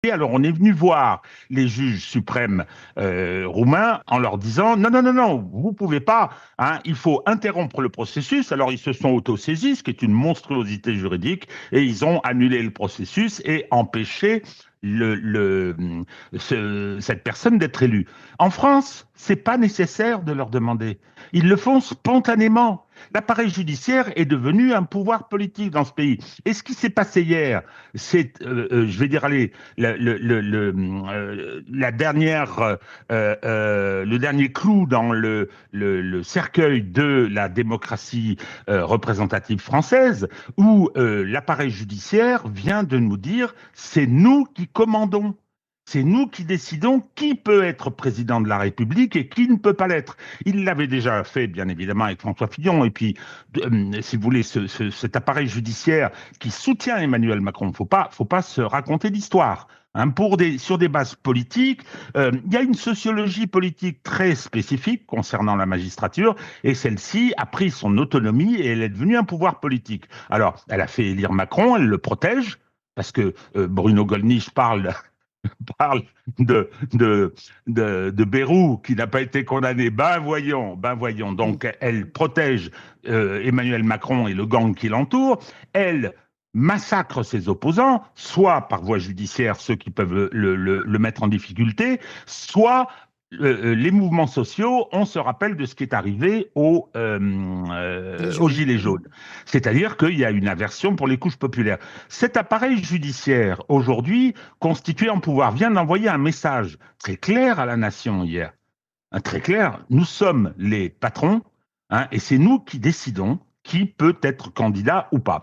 Et alors, on est venu voir les juges suprêmes roumains en leur disant non, non, non, non, vous pouvez pas, hein, il faut interrompre le processus. Alors, ils se sont autosaisis, ce qui est une monstruosité juridique, et ils ont annulé le processus et empêché cette personne d'être élue. En France, c'est pas nécessaire de leur demander. Ils le font spontanément. L'appareil judiciaire est devenu un pouvoir politique dans ce pays. Et ce qui s'est passé hier, c'est, je vais dire, allez, la dernière, le dernier clou dans le cercueil de la démocratie représentative française, où l'appareil judiciaire vient de nous dire c'est nous qui commandons. C'est nous qui décidons qui peut être président de la République et qui ne peut pas l'être. Il l'avait déjà fait, bien évidemment, avec François Fillon. Et puis, si vous voulez, cet appareil judiciaire qui soutient Emmanuel Macron, faut pas se raconter d'histoire. Hein, sur des bases politiques, il y a une sociologie politique très spécifique concernant la magistrature, et celle-ci a pris son autonomie et elle est devenue un pouvoir politique. Alors, elle a fait élire Macron, elle le protège, parce que Bruno Gollnisch parle de Bayrou qui n'a pas été condamné. Ben voyons, ben voyons. Donc elle protège Emmanuel Macron et le gang qui l'entoure. Elle massacre ses opposants, soit par voie judiciaire, ceux qui peuvent le mettre en difficulté, soit les mouvements sociaux, on se rappelle de ce qui est arrivé Les aux jaunes. Gilets jaunes. C'est-à-dire qu'il y a une aversion pour les couches populaires. Cet appareil judiciaire, aujourd'hui, constitué en pouvoir, vient d'envoyer un message très clair à la nation hier. Très clair, nous sommes les patrons, hein, et c'est nous qui décidons qui peut être candidat ou pas.